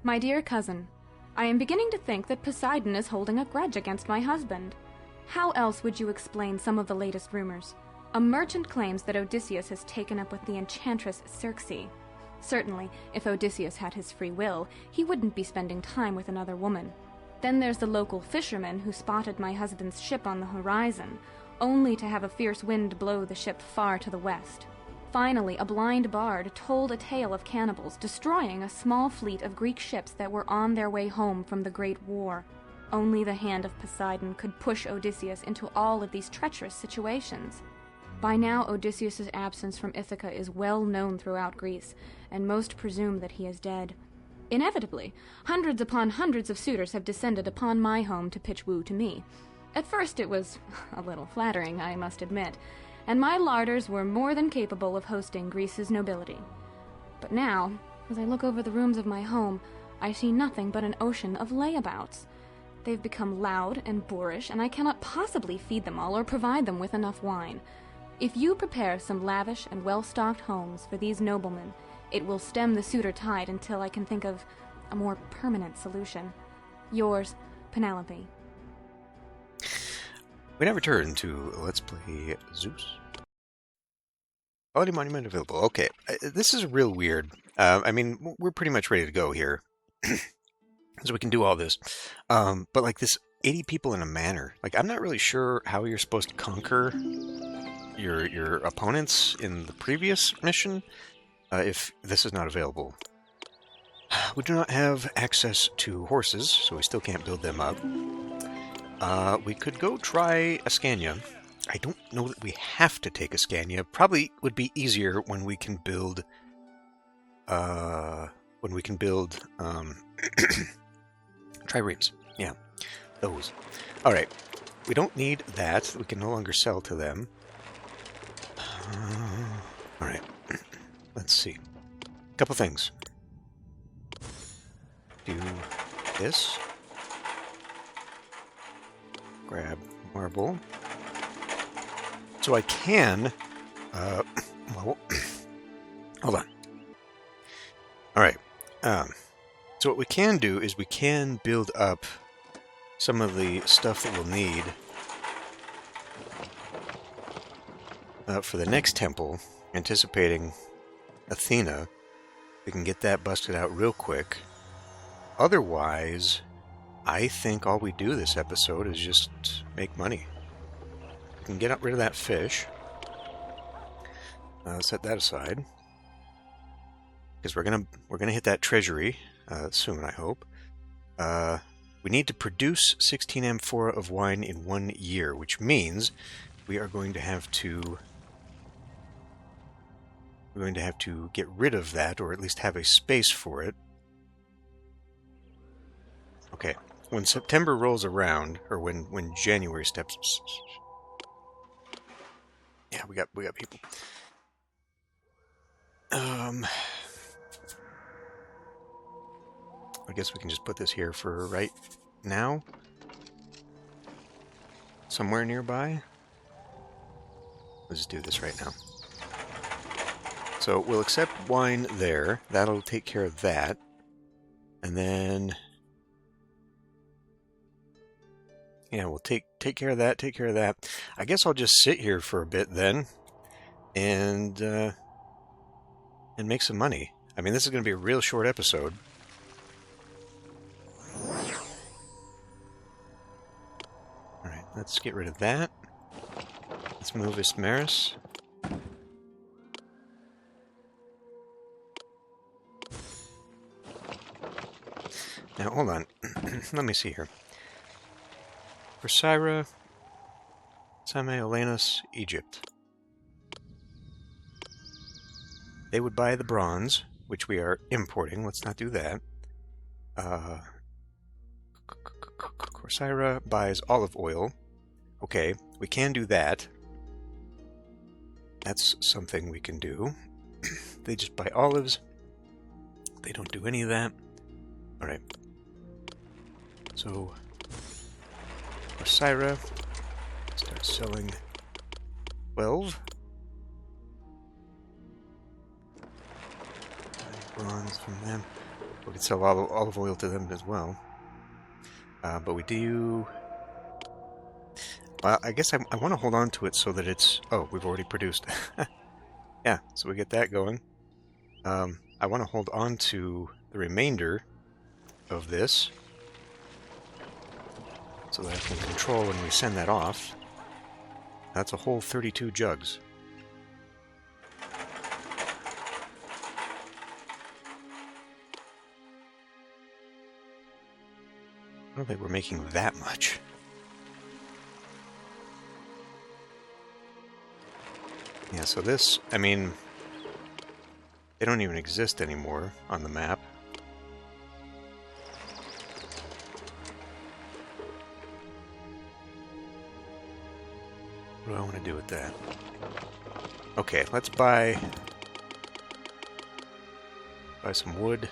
My dear cousin, I am beginning to think that Poseidon is holding a grudge against my husband. How else would you explain some of the latest rumors? A merchant claims that Odysseus has taken up with the enchantress Circe. Certainly, if Odysseus had his free will, he wouldn't be spending time with another woman. Then there's the local fisherman who spotted my husband's ship on the horizon, only to have a fierce wind blow the ship far to the west. Finally, a blind bard told a tale of cannibals destroying a small fleet of Greek ships that were on their way home from the Great War. Only the hand of Poseidon could push Odysseus into all of these treacherous situations. By now, Odysseus' absence from Ithaca is well known throughout Greece, and most presume that he is dead. Inevitably, hundreds upon hundreds of suitors have descended upon my home to pitch woo to me. At first it was a little flattering, I must admit, and my larders were more than capable of hosting Greece's nobility. But now, as I look over the rooms of my home, I see nothing but an ocean of layabouts. They've become loud and boorish, and I cannot possibly feed them all or provide them with enough wine. If you prepare some lavish and well-stocked homes for these noblemen, it will stem the suitor tide until I can think of a more permanent solution. Yours, Penelope. We now return to Let's Play Zeus. Holiday Monument available. Okay, this is real weird. I mean, we're pretty much ready to go here. So we can do all this. But like this 80 people in a manor. Like, I'm not really sure how you're supposed to conquer your opponents in the previous mission if this is not available. We do not have access to horses, so we still can't build them up. We could go try Ascania. I don't know that we have to take Ascania. Probably would be easier when we can build triremes. Yeah, those. Alright, we don't need that. We can no longer sell to them. Alright, let's see. A couple things. Do this. Grab marble. So I can, well, hold on. Alright, so what we can do is we can build up some of the stuff that we'll need for the next temple, anticipating Athena. We can get that busted out real quick. Otherwise, I think all we do this episode is just make money. We can get rid of that fish. Set that aside, because we're gonna hit that treasury soon, I hope. We need to produce 16 amphora of wine in 1 year, which means we are going to have to get rid of that, or at least have a space for it. Okay, when September rolls around, or when January steps. Yeah, we got people. I guess we can just put this here for right now. Somewhere nearby. Let's just do this right now. So we'll accept wine there. That'll take care of that. And then, yeah, we'll take care of that, take care of that. I guess I'll just sit here for a bit then and make some money. I mean, this is going to be a real short episode. Alright, let's get rid of that. Let's move Ismaris. Now, hold on. Let me see here. Corcyra, Same Olenus, Egypt. They would buy the bronze, which we are importing. Let's not do that. Corcyra buys olive oil. Okay, we can do that. That's something we can do. They just buy olives. They don't do any of that. Alright. So, Corcyra, start selling 12. Bronze from them. We can sell olive oil to them as well. But we do... Well, I guess I want to hold on to it so that it's... Oh, we've already produced. Yeah, so we get that going. I want to hold on to the remainder of this so that I can control when we send that off. That's a whole 32 jugs. I don't think we're making that much. Yeah, so this, I mean, they don't even exist anymore on the map. What do I want to do with that? Okay, let's buy some wood.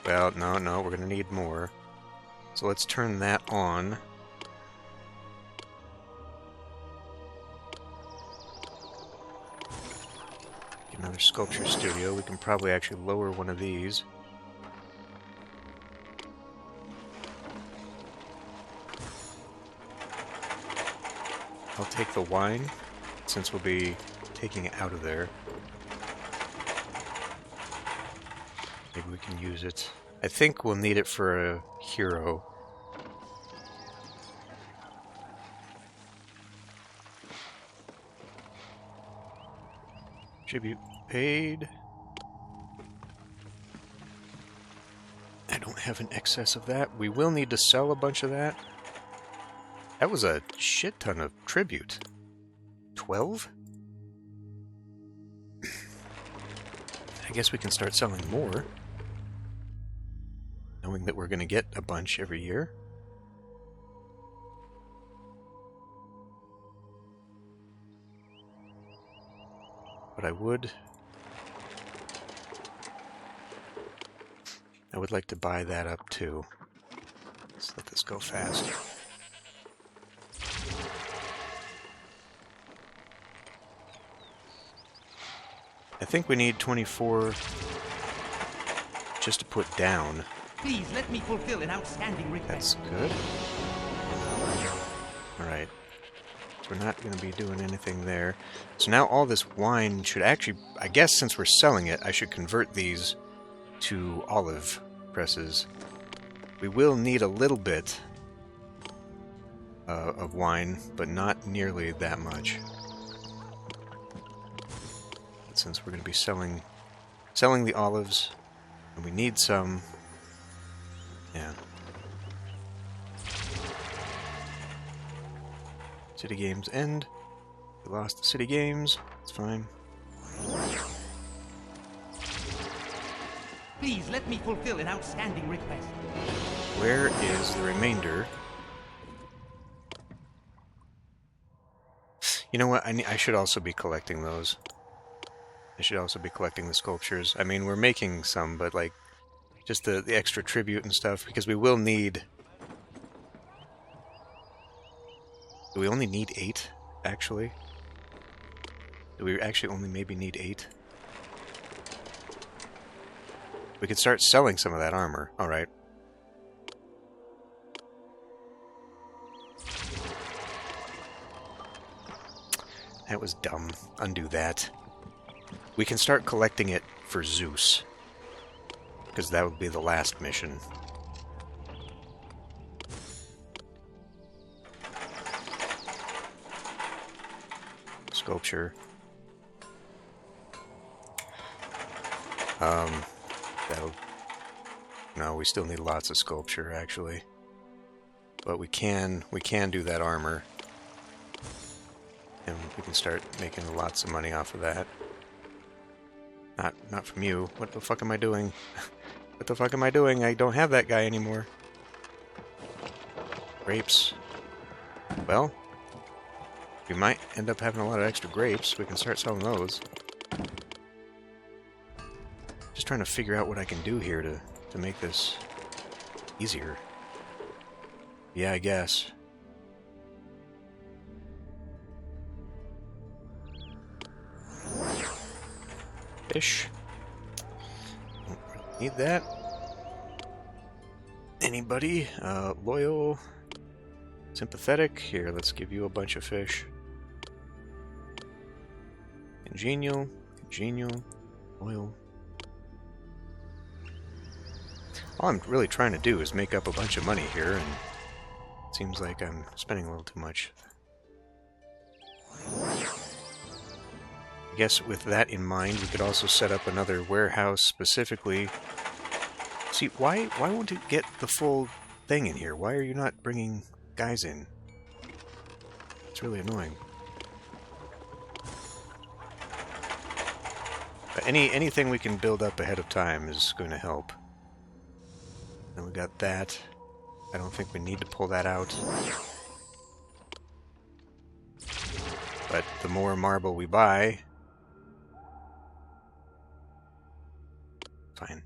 Well, no, we're going to need more. So let's turn that on. Get another sculpture studio. We can probably actually lower one of these. I'll take the wine, since we'll be taking it out of there. Maybe we can use it. I think we'll need it for a hero. Tribute paid. I don't have an excess of that. We will need to sell a bunch of that. That was a shit ton of tribute. 12? I guess we can start selling more, knowing that we're going to get a bunch every year. But I would like to buy that up too. Let's let this go fast. I think we need 24 just to put down. Please let me fulfill an outstanding request. That's good. Alright. So we're not going to be doing anything there. So now all this wine should actually... I guess since we're selling it, I should convert these to olive presses. We will need a little bit of wine, but not nearly that much. But since we're going to be selling the olives, and we need some... Yeah. City Games end. We lost the City Games. It's fine. Please let me fulfill an outstanding request. Where is the remainder? You know what? I should also be collecting those. I should also be collecting the sculptures. I mean, we're making some, but like, just the extra tribute and stuff, because we will need... Do we only need 8, actually? Do we actually only maybe need 8? We could start selling some of that armor. Alright. That was dumb. Undo that. We can start collecting it for Zeus, because that would be the last mission. Sculpture. That'll... No, we still need lots of sculpture, actually. But we can do that armor. And we can start making lots of money off of that. Not from you. What the fuck am I doing? What the fuck am I doing? I don't have that guy anymore. Grapes. Well, we might end up having a lot of extra grapes. We can start selling those. Just trying to figure out what I can do here to make this easier. Yeah, I guess. Fish. Need that. Anybody? Loyal? Sympathetic? Here, let's give you a bunch of fish. Congenial? Congenial? Loyal? All I'm really trying to do is make up a bunch of money here, and it seems like I'm spending a little too much. I guess with that in mind, we could also set up another warehouse specifically. See, why won't it get the full thing in here? Why are you not bringing guys in? It's really annoying. But anything we can build up ahead of time is going to help. And we got that. I don't think we need to pull that out. But the more marble we buy... Fine.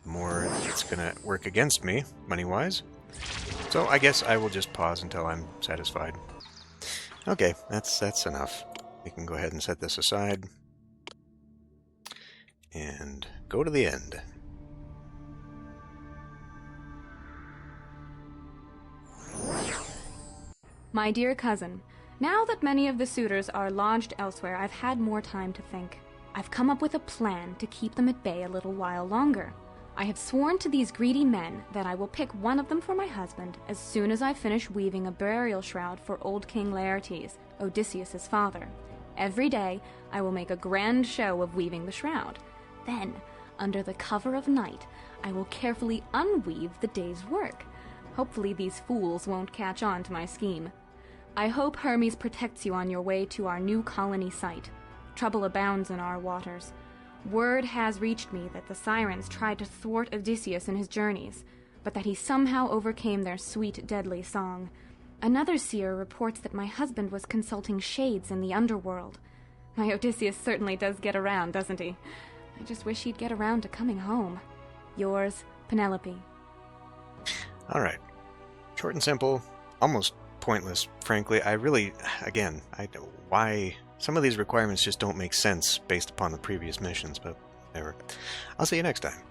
The more it's gonna work against me, money-wise. So I guess I will just pause until I'm satisfied. Okay, that's enough. We can go ahead and set this aside. And go to the end. My dear cousin, now that many of the suitors are lodged elsewhere, I've had more time to think. I've come up with a plan to keep them at bay a little while longer. I have sworn to these greedy men that I will pick one of them for my husband as soon as I finish weaving a burial shroud for old King Laertes, Odysseus' father. Every day, I will make a grand show of weaving the shroud. Then, under the cover of night, I will carefully unweave the day's work. Hopefully these fools won't catch on to my scheme. I hope Hermes protects you on your way to our new colony site. Trouble abounds in our waters. Word has reached me that the Sirens tried to thwart Odysseus in his journeys, but that he somehow overcame their sweet, deadly song. Another seer reports that my husband was consulting shades in the underworld. My Odysseus certainly does get around, doesn't he? I just wish he'd get around to coming home. Yours, Penelope. Alright. Short and simple. Almost pointless, frankly. I really, again, why... Some of these requirements just don't make sense based upon the previous missions, but whatever. I'll see you next time.